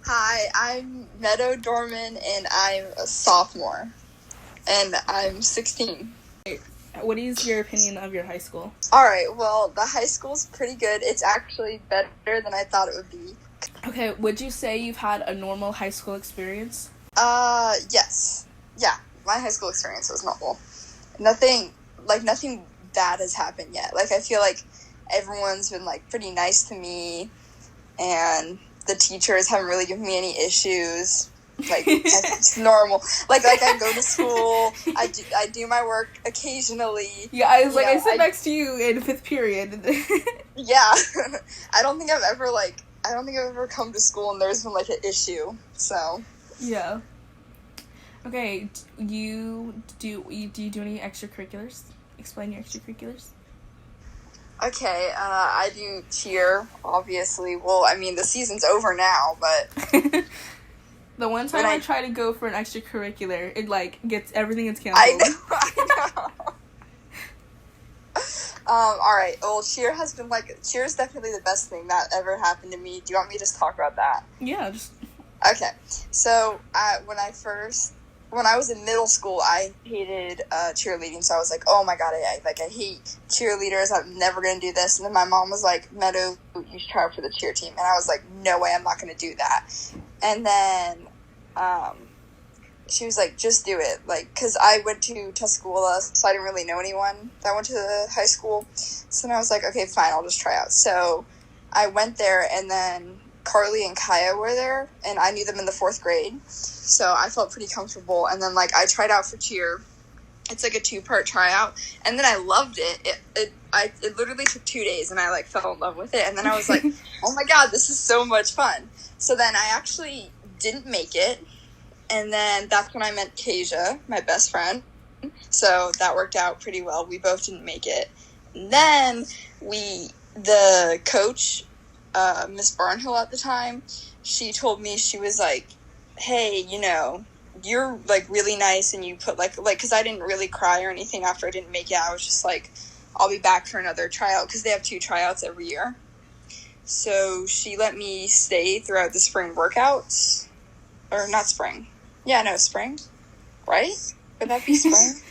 Hi, I'm Meadow Dorman, and I'm a sophomore, and I'm 16. What is your opinion of your high school? Alright, well, the high school's pretty good. It's actually better than I thought it would be. Okay, would you say you've had a normal high school experience? Yes. Yeah, my high school experience was normal. Nothing bad has happened yet. Like, I feel like everyone's been, pretty nice to me, and the teachers haven't really given me any issues. It's normal. Like I go to school, I do my work occasionally. Yeah, I sit next to you in 5th period. Yeah. I don't think I've ever come to school and there's been, an issue, so. Yeah. Okay, do you do any extracurriculars? Explain your extracurriculars. Okay, I do cheer, obviously. Well, I mean, the season's over now, but... The one time I try to go for an extracurricular, it everything gets canceled. I know. Alright, well, cheer's definitely the best thing that ever happened to me. Do you want me to just talk about that? Yeah, just... Okay, so, when I was in middle school, I hated cheerleading, so I was like, oh my god, I hate cheerleaders, I'm never going to do this, and then my mom was like, Meadow, you should try out for the cheer team, and I was like, no way, I'm not going to do that, and then, she was like, just do it, because I went to Tuscola, so I didn't really know anyone that went to the high school, so then I was like, okay, fine, I'll just try out, so I went there, and then Carly and Kaya were there, and I knew them in the 4th grade, so I felt pretty comfortable, and then, I tried out for cheer. It's, a 2-part tryout, and then I loved it. It literally took 2 days, and I, fell in love with it, and then I was like, oh my god, this is so much fun. So then I actually didn't make it, and then that's when I met Kasia, my best friend, so that worked out pretty well. We both didn't make it. And then the coach, Miss Barnhill at the time, she told me, she was like, hey, you're, really nice, and you put, because I didn't really cry or anything after I didn't make it. I was just like, I'll be back for another tryout, because they have 2 tryouts every year. So she let me stay throughout the spring workouts. Or not spring. Yeah, no, spring. Right? Would that be spring?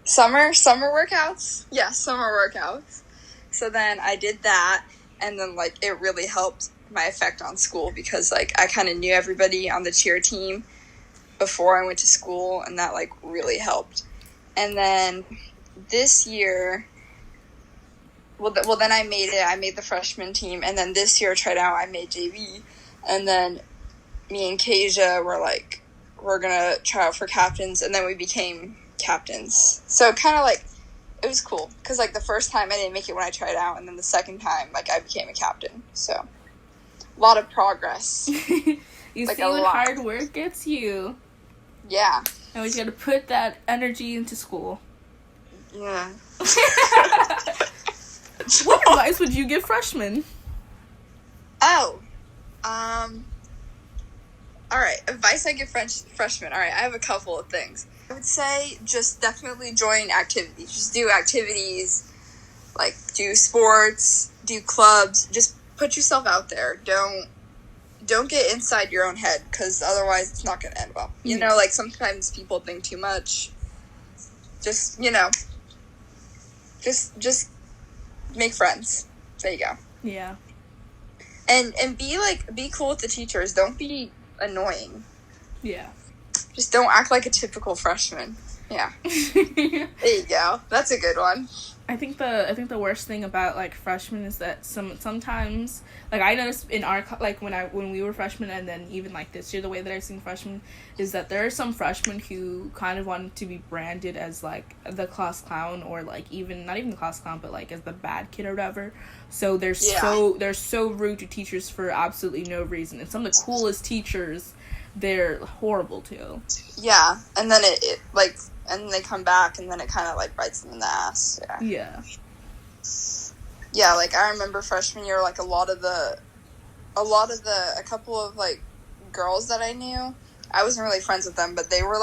Summer workouts? Yeah, summer workouts. So then I did that, and then, it really helped my effect on school, because, I kind of knew everybody on the cheer team before I went to school, and that, really helped. And then this year, then I made it. I made the freshman team, and then this year I tried out, I made JV, and then me and Kasia were we're gonna try out for captains, and then we became captains. So kind of it was cool, because the first time I didn't make it when I tried out, and then the second time I became a captain. So a lot of progress. You see what hard work gets you. Yeah. And we gotta put that energy into school. Yeah. What advice would you give freshmen? Oh. Alright, advice I give freshmen. Alright, I have a couple of things. I would say just definitely join activities. Just do activities, do sports, do clubs. Just put yourself out there. Don't get inside your own head, because otherwise it's not going to end well. Sometimes people think too much. Just, just make friends. There you go. Yeah. And be cool with the teachers. Don't be annoying. Yeah. Just don't act like a typical freshman. Yeah. There you go. That's a good one. I think the worst thing about freshmen is that sometimes I noticed in our when we were freshmen, and then even this year, the way that I've seen freshmen is that there are some freshmen who kind of wanted to be branded as the class clown, or even not even the class clown, but as the bad kid or whatever. So they're so rude to teachers for absolutely no reason, and some of the coolest teachers, they're horrible too. Yeah, and then it and they come back, and then it kind of bites them in the ass. Yeah. Yeah, I remember freshman year, a couple of girls that I knew, I wasn't really friends with them, but they were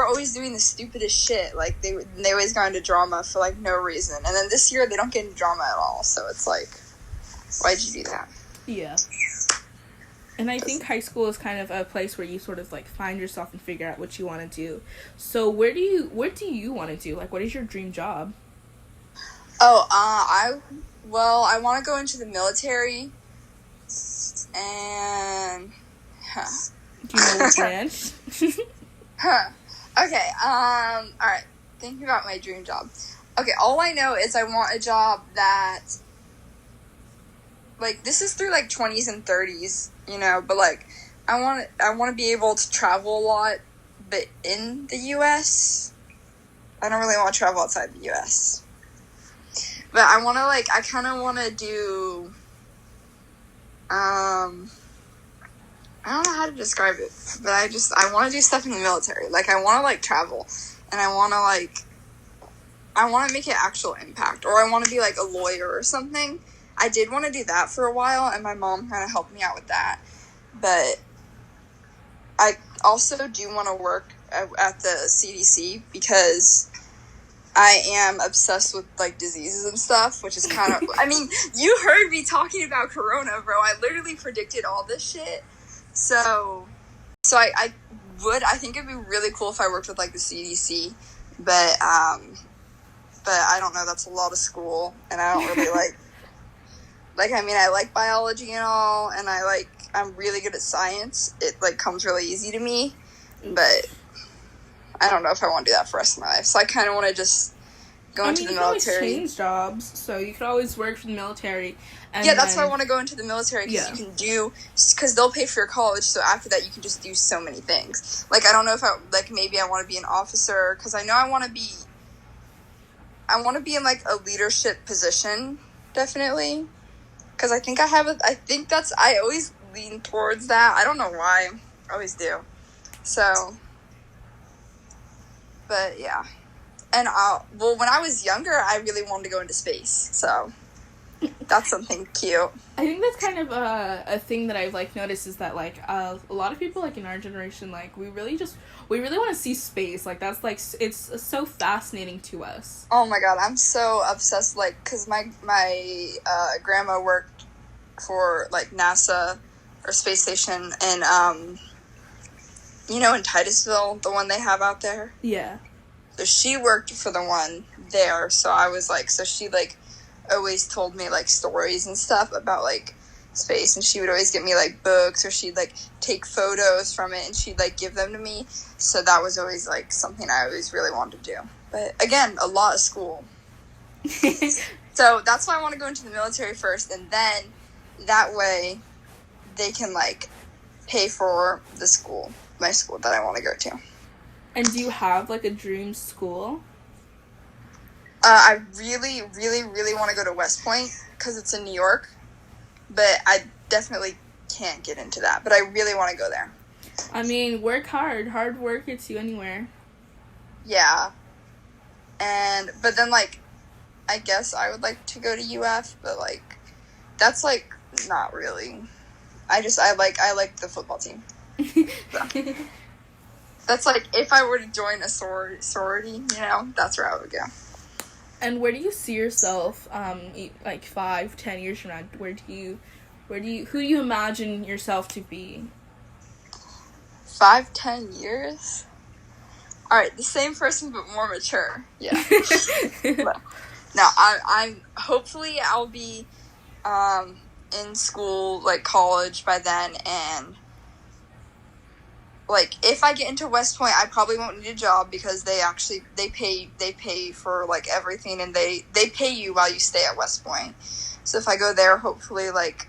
always doing the stupidest shit. They always got into drama for no reason, and then this year they don't get into drama at all. So it's why'd you do that? Yeah. And I think high school is kind of a place where you sort of like find yourself and figure out what you want to do. So what do you want to do? Like, what is your dream job? Oh, I want to go into the military, and Do you know what branch? Okay. All right. Thinking about my dream job. Okay. All I know is I want a job that, like, this is through like 20s and 30s, you know, but like, I want to be able to travel a lot, but in the U.S. I don't really want to travel outside the U.S. But I want to, like, I kind of want to do, I don't know how to describe it, but I want to do stuff in the military. Like, I want to, like, travel, and I want to make an actual impact, or I want to be, like, a lawyer or something. I did want to do that for a while, and my mom kind of helped me out with that, but I also do want to work at the CDC, because I am obsessed with, like, diseases and stuff, which is kind of, I mean, you heard me talking about Corona, bro. I literally predicted all this shit. So I think it'd be really cool if I worked with, like, the CDC, but I don't know, that's a lot of school, and I don't really like, I mean, I like biology and all, and I'm really good at science. It, like, comes really easy to me, but I don't know if I want to do that for the rest of my life. So I kind of want to just go into the military. You can always change jobs, so you could always work for the military. And yeah, that's why I want to go into the military, because you can do, because they'll pay for your college, so after that you can just do so many things. Like, I don't know if maybe I want to be an officer, because I know I want to be in, like, a leadership position, definitely. Because I think I always lean towards that. I don't know why. I always do. So, but yeah. And, when I was younger, I really wanted to go into space, so that's something cute. I think that's kind of a thing that I've, like, noticed, is that, like, a lot of people, like, in our generation, like, we really want to see space. Like, that's, like, it's so fascinating to us. Oh my god, I'm so obsessed, like, because my grandma worked for, like, NASA, or space station, and, you know, in Titusville, the one they have out there? Yeah. So she worked for the one there, so I was, like, so she, like, always told me, like, stories and stuff about, like, space, and she would always get me, like, books, or she'd, like, take photos from it, and she'd, like, give them to me, so that was always, like, something I always really wanted to do. But, again, a lot of school. So that's why I want to go into the military first, and then, that way, they can, like, pay for my school that I want to go to. And do you have, like, a dream school? I really, really, really want to go to West Point, because it's in New York, but I definitely can't get into that, but I really want to go there. I mean, work hard. Hard work gets you anywhere. Yeah. But then, like, I guess I would like to go to UF, but, like, that's, like, not really. I like the football team. So. That's, like, if I were to join a sorority, you know, that's where I would go. And where do you see yourself, like, 5-10 years from now? Who do you imagine yourself to be? 5-10 years? Alright, the same person, but more mature. Yeah. No, hopefully I'll be, in school, like, college by then, and, like, if I get into West Point, I probably won't need a job, because they pay for, like, everything, and they pay you while you stay at West Point. So if I go there, hopefully, like,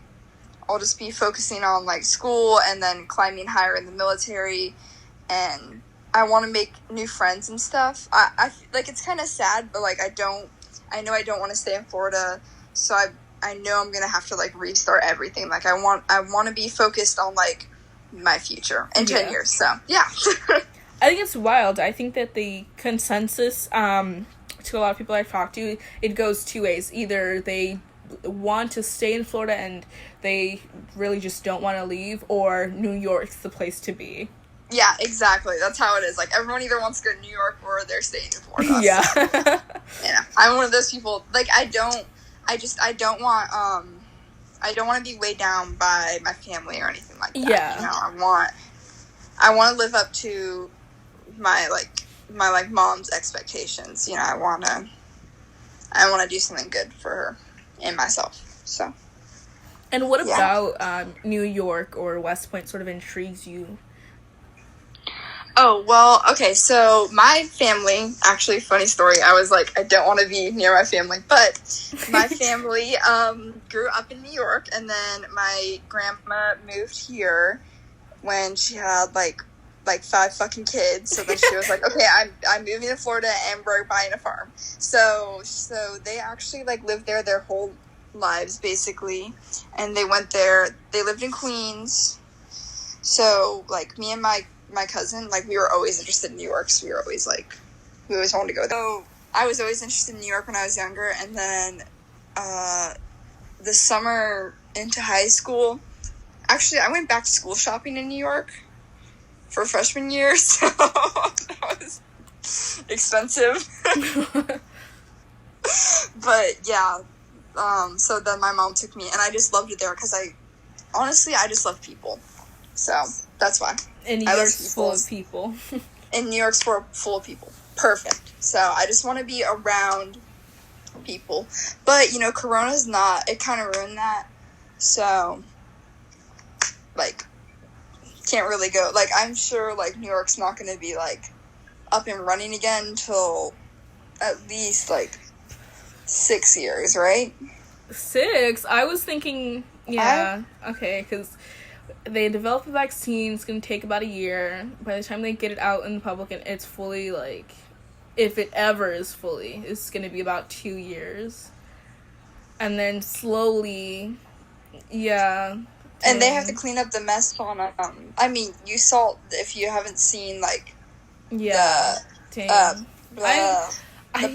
I'll just be focusing on, like, school, and then climbing higher in the military, and I want to make new friends and stuff. I like, it's kind of sad, but, like, I know I don't want to stay in Florida, so I know I'm going to have to, like, restart everything. Like, I want to be focused on, like, my future in 10 years, so yeah. I think it's wild. I think that the consensus to a lot of people I've talked to, it goes two ways. Either they want to stay in Florida and they really just don't want to leave, or New York's the place to be. Yeah, exactly. That's how it is. Like, everyone either wants to go to New York or they're staying in Florida. Yeah. So, yeah. I'm one of those people. Like, I don't want I don't want to be weighed down by my family or anything like that. Yeah. You know, I want to live up to my mom's expectations. You know, I want to do something good for her and myself. So. And what about New York or West Point sort of intrigues you? Oh, well, okay, so my family, actually, funny story, I was like, I don't want to be near my family, but my family grew up in New York, and then my grandma moved here when she had, like 5 fucking kids, so then she was like, okay, I'm moving to Florida, and we're buying a farm. So they actually, like, lived there their whole lives, basically, and they went there, they lived in Queens, so, like, me and my cousin, like, we were always interested in New York, so we always wanted to go there. So I was always interested in New York when I was younger, and then the summer into high school, actually, I went back to school shopping in New York for freshman year, so that was expensive. But, yeah, so then my mom took me, and I just loved it there, because I just love people, so that's why. And New York's full of people. And New York's full of people. Perfect. So I just want to be around people. But, you know, Corona's it kind of ruined that. So, like, can't really go. Like, I'm sure, like, New York's not going to be, like, up and running again until at least, like, 6 years, right? 6? I was thinking, okay, because they develop a vaccine. It's going to take about a year. By the time they get it out in the public and it's fully, like, if it ever is fully, it's going to be about 2 years. And then slowly, And they have to clean up the mess on, I mean, you saw, if you haven't seen, like, the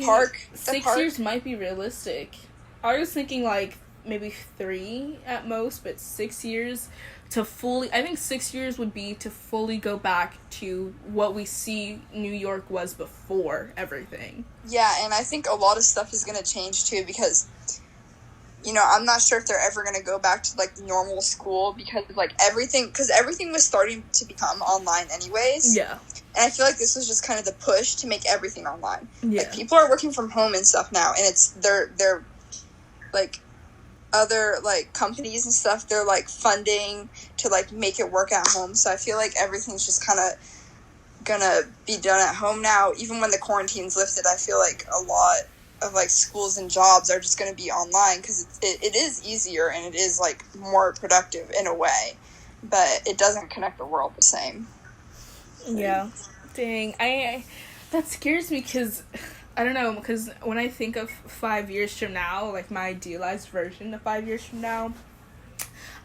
park. 6 years might be realistic. I was thinking, like, maybe 3 at most, but 6 years to fully, I think 6 years would be to fully go back to what we see New York was before everything. Yeah, and I think a lot of stuff is going to change too, because, you know, I'm not sure if they're ever going to go back to, like, normal school, because, like, everything was starting to become online anyways. Yeah. And I feel like this was just kind of the push to make everything online. Yeah. Like, people are working from home and stuff now, and they're like, other, like, companies and stuff, they're, like, funding to, like, make it work at home. So I feel like everything's just kind of gonna be done at home now. Even when the quarantine's lifted, I feel like a lot of, like, schools and jobs are just gonna be online, because it is easier and it is, like, more productive in a way, but it doesn't connect the world the same. Yeah. Dang. That scares me, because I don't know, because when I think of 5 years from now, like, my idealized version of 5 years from now,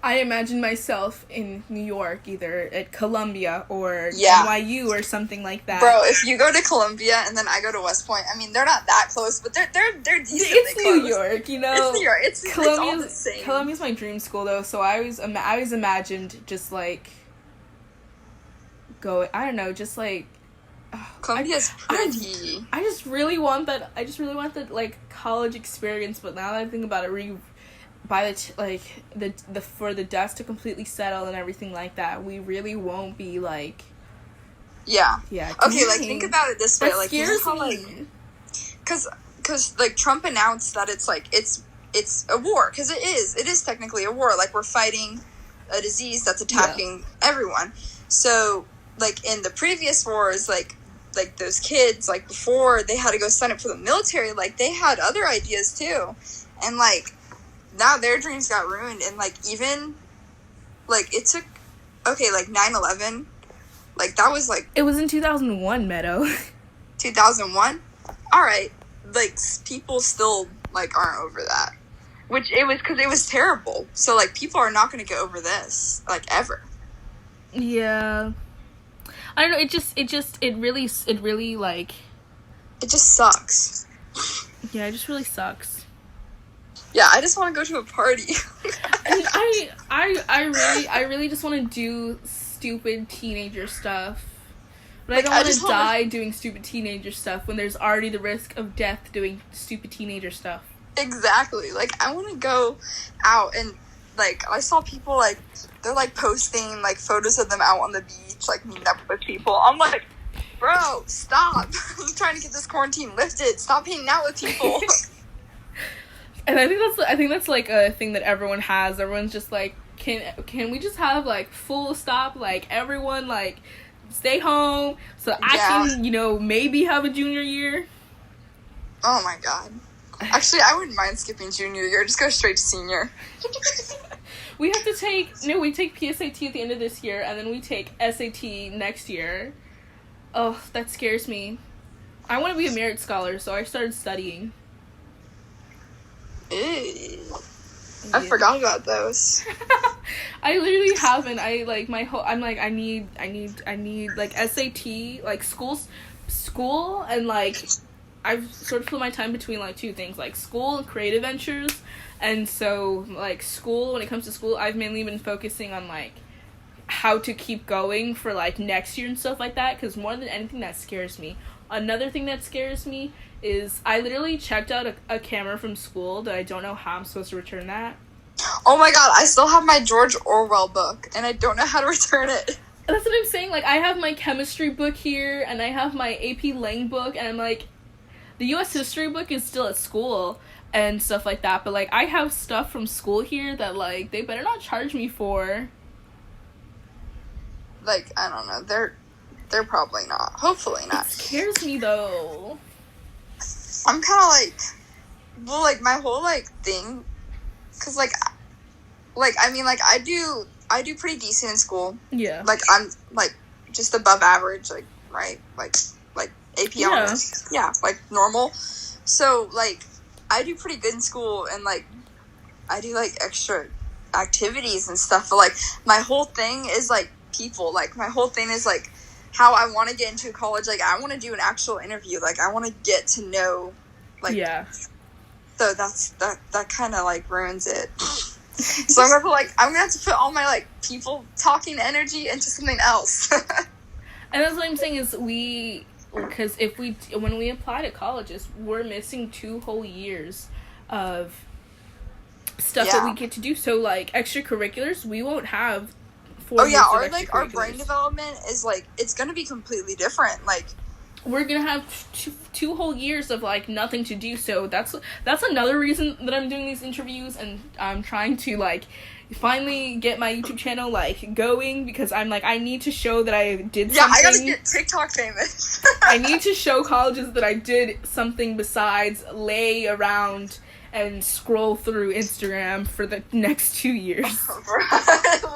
I imagine myself in New York, either at Columbia or NYU or something like that. Bro, if you go to Columbia and then I go to West Point, I mean, they're not that close, but they're decently it's close. New York, you know? It's New York. It's all the same. Columbia's my dream school, though, so I always imagined just, like, I don't know, just, like, Columbia's pretty. I just really want that, like, college experience, but now that I think about it, for the dust to completely settle and everything like that, we really won't be, like... Yeah. Yeah. Okay, like, think about it this way. That like, scares how, me. like... Because, like, Trump announced that it's, like, it's a war. Because it is technically a war. Like, we're fighting a disease that's attacking everyone. So, like, in the previous wars, like those kids, like, before they had to go sign up for the military, like, they had other ideas too, and, like, now their dreams got ruined. And, like, even, like, it took, okay, like, 9/11, like, that was, like, it was in 2001, Meadow. 2001. All right, like, people still, like, aren't over that, which it was because it was terrible. So, like, people are not going to get over this, like, ever. Yeah. I don't know, it really, like... It just sucks. Yeah, it just really sucks. Yeah, I just want to go to a party. I really just want to do stupid teenager stuff. But like, I don't want to die doing stupid teenager stuff when there's already the risk of death doing stupid teenager stuff. Exactly. Like, I want to go out and like, I saw people, like, they're, like, posting, like, photos of them out on the beach, like, meeting up with people. I'm like, bro, stop. I'm trying to get this quarantine lifted. Stop hanging out with people. And I think that's, like, a thing that everyone has. Everyone's just, like, can we just have, like, full stop, like, everyone, like, stay home so I can, you know, maybe have a junior year? Oh, my God. Actually, I wouldn't mind skipping junior year. Just go straight to senior. We take PSAT at the end of this year, and then we take SAT next year. Oh, that scares me. I want to be a merit scholar, so I started studying. Ew. Yeah. I forgot about those. I literally haven't. I need like SAT, like school, and like I've sort of split my time between like two things, like school and creative ventures. And so like school, when it comes to school, I've mainly been focusing on like how to keep going for like next year and stuff like that, because more than anything that scares me. Another thing that scares me is I literally checked out a camera from school that I don't know how I'm supposed to return that. Oh my God, I still have my George Orwell book and I don't know how to return it. That's what I'm saying. Like, I have my chemistry book here and I have my AP Lang book, and I'm like, the U.S. history book is still at school and stuff like that, but like I have stuff from school here that like they better not charge me for. Like, I don't know, they're probably not. Hopefully not. It scares me though. I'm kind of like, well, like my whole like thing, cause like I mean, like I do pretty decent in school. Yeah. Like I'm like just above average, like right, like AP honors. Yeah, like normal. So like I do pretty good in school, and like I do like extra activities and stuff. But like my whole thing is like people. Like my whole thing is like how I want to get into college. Like I want to do an actual interview. Like I want to get to know. Like yeah. So that kind of like ruins it. So I'm gonna have to put all my like people talking energy into something else. And that's what I'm saying is because when we apply to colleges, we're missing 2 whole years of stuff that we get to do. So like extracurriculars, we won't have 4 years of extracurriculars. Our brain development is like it's gonna be completely different. Like we're gonna have two whole years of like nothing to do. So that's another reason that I'm doing these interviews, and I'm trying to like finally get my YouTube channel like going, because I'm like, I need to show that I did something. Yeah, I gotta get TikTok famous. I need to show colleges that I did something besides lay around and scroll through Instagram for the next 2 years.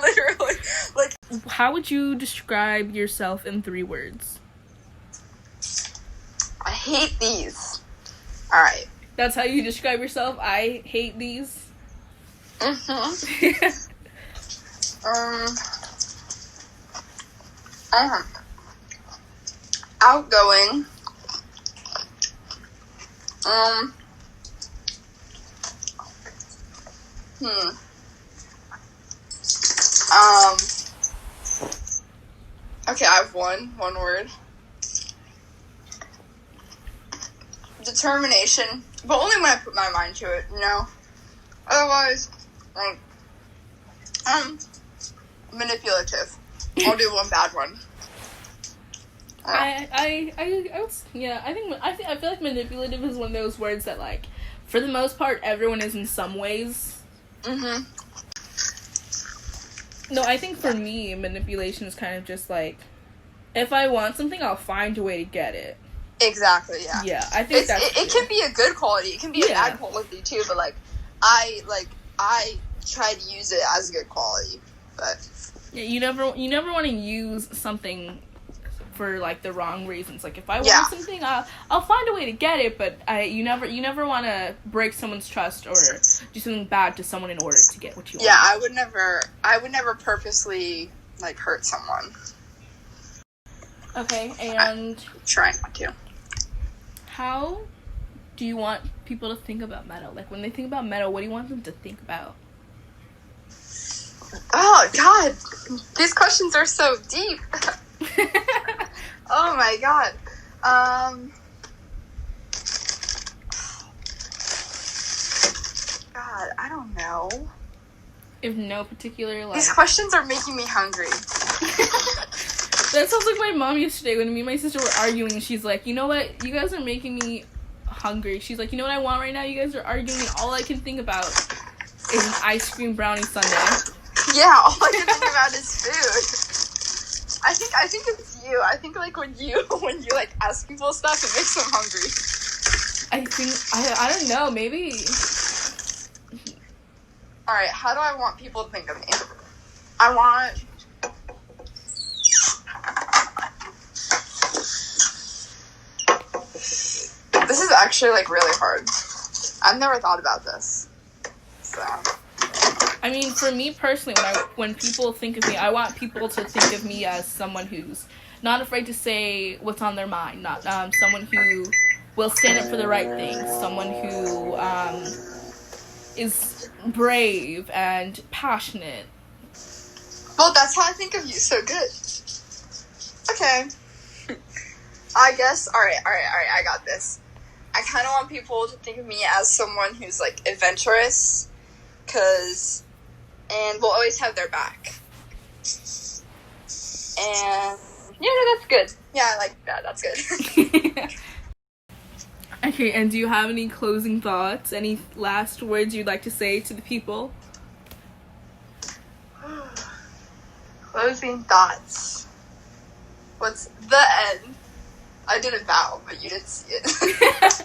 Literally. Like, how would you describe yourself in 3 words? I hate these. Alright. That's how you describe yourself? I hate these? Outgoing. Okay, I have one word. Determination, but only when I put my mind to it, you know? Otherwise, manipulative. I'll do one bad one. I feel like manipulative is one of those words that, like, for the most part, everyone is in some ways. Mm-hmm. No, I think for me, manipulation is kind of just like, if I want something, I'll find a way to get it. Exactly, yeah. Yeah, I think it can be a good quality. It can be a bad quality too, but like I try to use it as a good quality. But yeah, you never want to use something for like the wrong reasons. Like if I want something, I'll find a way to get it, but you never want to break someone's trust or do something bad to someone in order to get what you want. Yeah, I would never purposely like hurt someone. Okay, and try not to. How do you want people to think about meadow? Like, when they think about meadow, what do you want them to think about? Oh, God. These questions are so deep. Oh, my God. God, I don't know. If no particular, like... These questions are making me hungry. That sounds like my mom yesterday when me and my sister were arguing. She's like, you know what? You guys are making me hungry. She's like, you know what I want right now? You guys are arguing and all I can think about is an ice cream brownie sundae. Yeah, all I can think about is food. I think it's you. I think like when you like ask people stuff, it makes them hungry. I don't know, maybe. Alright, how do I want people to think of me? I want... This is actually, like, really hard. I've never thought about this. So... I mean, for me personally, when people think of me, I want people to think of me as someone who's not afraid to say what's on their mind. Not someone who will stand up for the right things. Someone who is brave and passionate. Well, that's how I think of you. So good. Okay. I guess. All right. I got this. I kind of want people to think of me as someone who's like adventurous, and will always have their back. And yeah, no, that's good. Yeah, I like that. That's good. Okay, and do you have any closing thoughts? Any last words you'd like to say to the people? Closing thoughts. What's the end? I didn't bow, but you didn't see it.